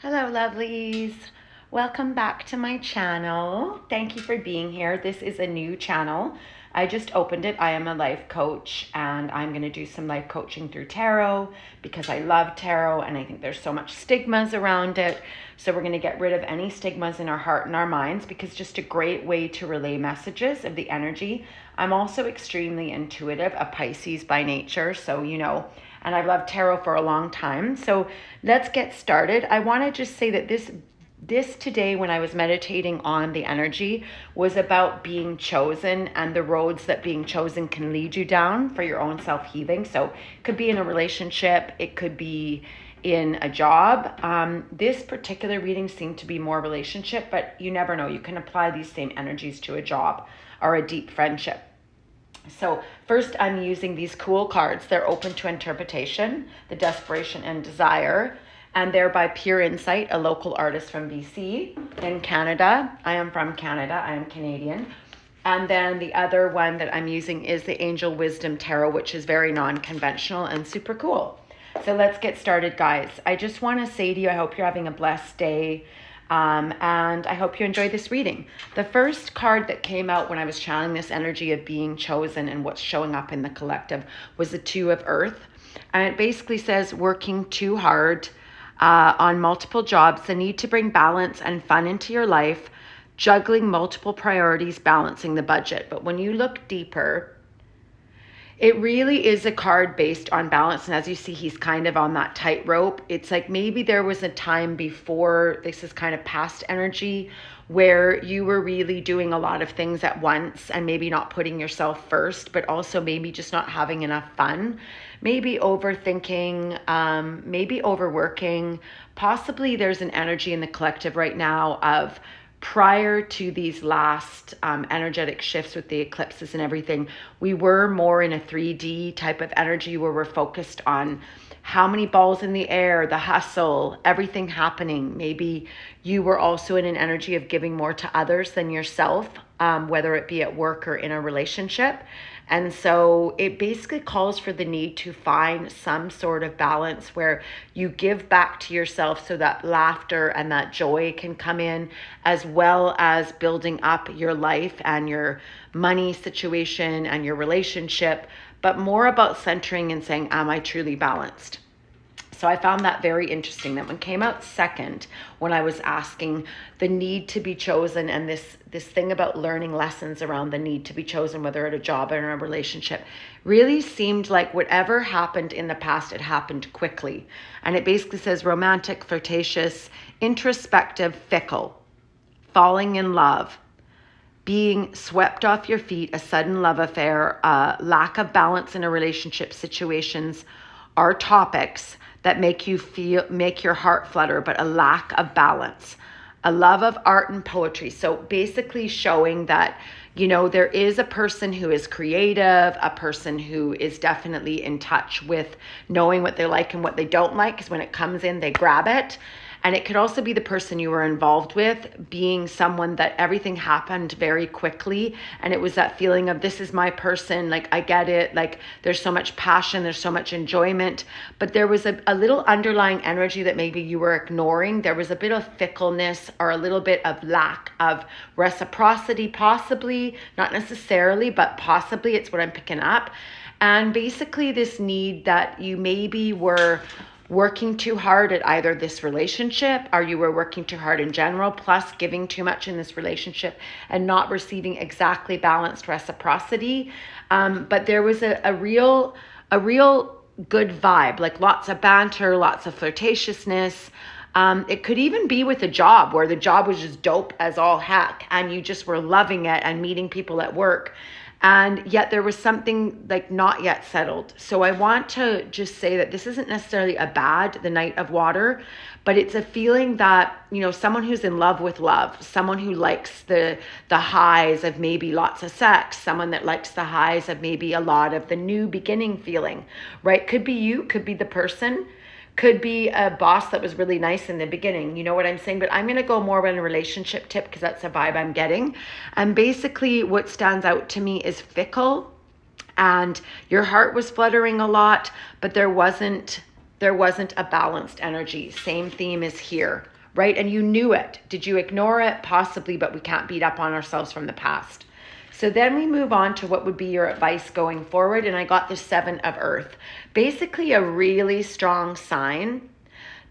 Hello, lovelies. Welcome back to my channel. Thank you for being here. This is a new channel. I just opened it. I am a life coach and I'm going to do some life coaching through tarot because I love tarot and I think there's so much stigmas around it. So we're going to get rid of any stigmas in our heart and our minds because it's just a great way to relay messages of the energy. I'm also extremely intuitive, a Pisces by nature. So, and I've loved tarot for a long time. So let's get started. I want to just say that this today, when I was meditating on the energy, was about being chosen and the roads that being chosen can lead you down for your own self-healing. So it could be in a relationship, it could be in a job. This particular reading seemed to be more relationship, but you never know. You can apply these same energies to a job or a deep friendship. So first, I'm using these cool cards. They're open to interpretation, the Desperation and Desire, and they're by Pure Insight, a local artist from BC in Canada. I am from Canada. I am Canadian. And then the other one that I'm using is the Angel Wisdom Tarot, which is very non-conventional and super cool. So let's get started, guys. I just want to say to you, I hope you're having a blessed day. And I hope you enjoyed this reading. The first card that came out when I was channeling this energy of being chosen and what's showing up in the collective was the Two of Earth. And it basically says working too hard on multiple jobs, the need to bring balance and fun into your life, juggling multiple priorities, balancing the budget. But when you look deeper, it really is a card based on balance. And as you see, he's kind of on that tightrope. It's like maybe there was a time before, this is kind of past energy, where you were really doing a lot of things at once and maybe not putting yourself first, but also maybe just not having enough fun, maybe overthinking, maybe overworking. Possibly there's an energy in the collective right now of prior to these last energetic shifts with the eclipses and everything, we were more in a 3D type of energy where we're focused on how many balls in the air, the hustle, everything happening. Maybe you were also in an energy of giving more to others than yourself, whether it be at work or in a relationship. And so it basically calls for the need to find some sort of balance where you give back to yourself so that laughter and that joy can come in, as well as building up your life and your money situation and your relationship, but more about centering and saying, am I truly balanced? So I found that very interesting. That one came out second when I was asking the need to be chosen, and this thing about learning lessons around the need to be chosen, whether at a job or in a relationship, really seemed like whatever happened in the past, it happened quickly. And it basically says romantic, flirtatious, introspective, fickle, falling in love, being swept off your feet, a sudden love affair, lack of balance in a relationship situations are topics that make your heart flutter, but a lack of balance, a love of art and poetry. So basically showing that, there is a person who is creative, a person who is definitely in touch with knowing what they like and what they don't like, because when it comes in, they grab it. And it could also be the person you were involved with being someone that everything happened very quickly. And it was that feeling of, this is my person. Like, I get it. Like, there's so much passion. There's so much enjoyment. But there was a little underlying energy that maybe you were ignoring. There was a bit of fickleness or a little bit of lack of reciprocity, possibly. Not necessarily, but possibly. It's what I'm picking up. And basically this need that you maybe were working too hard at either this relationship, or you were working too hard in general, plus giving too much in this relationship and not receiving exactly balanced reciprocity. But there was a real good vibe, like lots of banter, lots of flirtatiousness. It could even be with a job where the job was just dope as all heck and you just were loving it and meeting people at work. And yet there was something like not yet settled. So I want to just say that this isn't necessarily the Knight of Water, but it's a feeling that, someone who's in love with love, someone who likes the highs of maybe lots of sex, someone that likes the highs of maybe a lot of the new beginning feeling, right? Could be you, could be the person. Could be a boss that was really nice in the beginning. You know what I'm saying? But I'm going to go more on a relationship tip because that's the vibe I'm getting. And basically what stands out to me is fickle, and your heart was fluttering a lot, but there wasn't there wasn't a balanced energy. Same theme is here, right? And you knew it. Did you ignore it? Possibly, but we can't beat up on ourselves from the past. So then we move on to what would be your advice going forward. And I got the 7 of Earth. Basically a really strong sign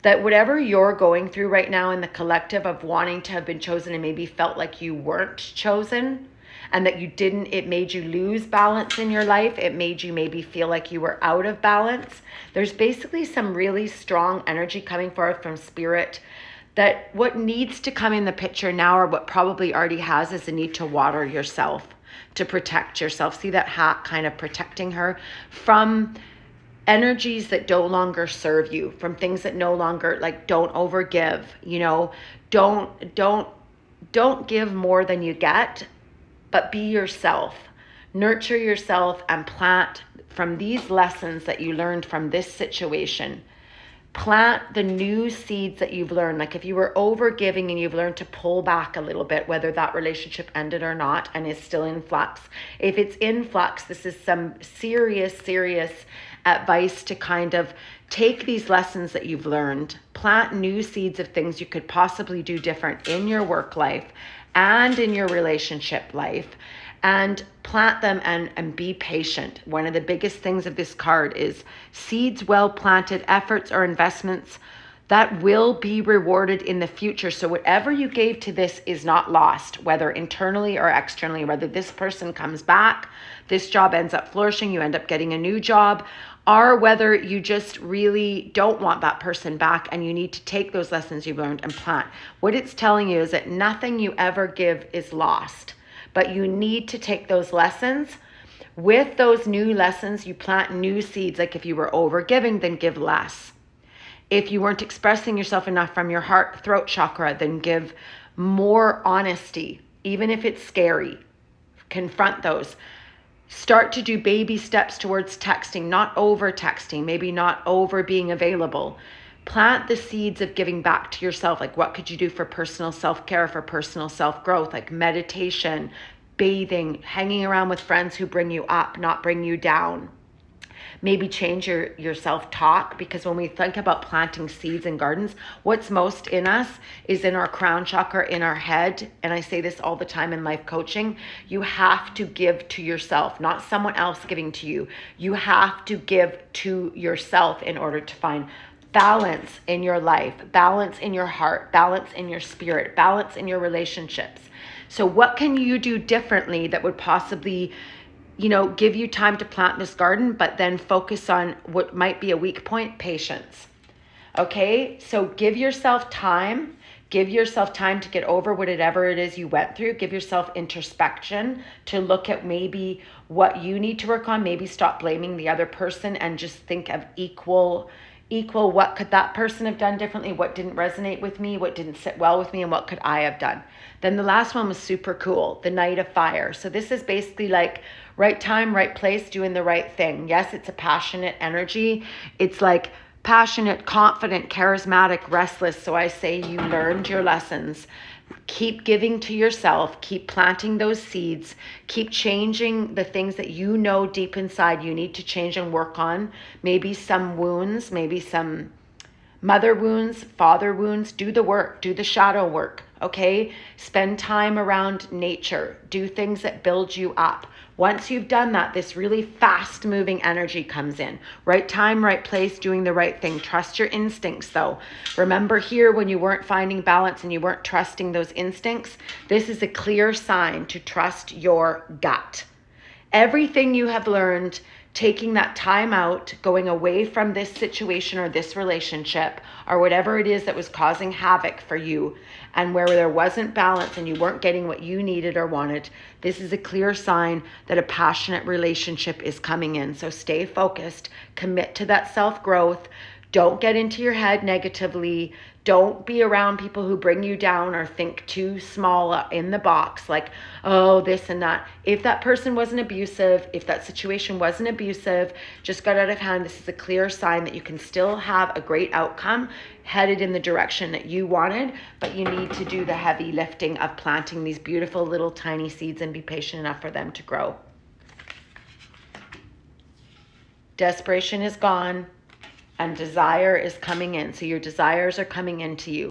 that whatever you're going through right now in the collective of wanting to have been chosen and maybe felt like you weren't chosen and that you didn't, it made you lose balance in your life. It made you maybe feel like you were out of balance. There's basically some really strong energy coming forth from spirit that what needs to come in the picture now, or what probably already has, is the need to water yourself, to protect yourself. See that hat kind of protecting her from energies that no longer serve you, from things that no longer, like, don't overgive, you know, don't give more than you get, but be yourself, nurture yourself, and plant from these lessons that you learned from this situation. Plant the new seeds that you've learned. Like if you were over giving and you've learned to pull back a little bit, whether that relationship ended or not and is still in flux. If it's in flux, this is some serious advice to kind of take these lessons that you've learned, plant new seeds of things you could possibly do different in your work life and in your relationship life, and plant them and be patient. One of the biggest things of this card is seeds well planted, efforts or investments that will be rewarded in the future. So whatever you gave to this is not lost, whether internally or externally, whether this person comes back, this job ends up flourishing, you end up getting a new job, or whether you just really don't want that person back and you need to take those lessons you've learned and plant. What it's telling you is that nothing you ever give is lost, but you need to take those lessons. With those new lessons, you plant new seeds. Like if you were over giving, then give less. If you weren't expressing yourself enough from your heart, throat chakra, then give more honesty, even if it's scary. Confront those. Start to do baby steps towards texting, not over texting, maybe not over being available. Plant the seeds of giving back to yourself. Like what could you do for personal self-care, for personal self-growth, like meditation, bathing, hanging around with friends who bring you up, not bring you down. Maybe change your self-talk, because when we think about planting seeds in gardens, what's most in us is in our crown chakra, in our head. And I say this all the time in life coaching. You have to give to yourself, not someone else giving to you. You have to give to yourself in order to find balance in your life, balance in your heart, balance in your spirit, balance in your relationships. So what can you do differently that would possibly, give you time to plant this garden, but then focus on what might be a weak point? Patience. Okay, so give yourself time. Give yourself time to get over whatever it is you went through. Give yourself introspection to look at maybe what you need to work on. Maybe stop blaming the other person and just think of equal, what could that person have done differently? What didn't resonate with me? What didn't sit well with me? And what could I have done? Then the last one was super cool, the Knight of Fire. So this is basically like right time, right place, doing the right thing. Yes, it's a passionate energy. It's like passionate, confident, charismatic, restless. So I say you learned your lessons. Keep giving to yourself, keep planting those seeds, keep changing the things that you know deep inside you need to change and work on. Maybe some wounds, maybe some mother wounds, father wounds. Do the work, do the shadow work, okay? Spend time around nature, do things that build you up. Once you've done that, this really fast moving energy comes in. Right time, right place, doing the right thing. Trust your instincts though. Remember here when you weren't finding balance and you weren't trusting those instincts, this is a clear sign to trust your gut. Everything you have learned, taking that time out, going away from this situation or this relationship or whatever it is that was causing havoc for you, and where there wasn't balance and you weren't getting what you needed or wanted, this is a clear sign that a passionate relationship is coming in. So stay focused, commit to that self-growth. Don't get into your head negatively. Don't be around people who bring you down or think too small in the box, like, oh, this and that. If that person wasn't abusive, if that situation wasn't abusive, just got out of hand, this is a clear sign that you can still have a great outcome headed in the direction that you wanted, but you need to do the heavy lifting of planting these beautiful little tiny seeds and be patient enough for them to grow. Desperation is gone. and desire is coming in. So your desires are coming into you.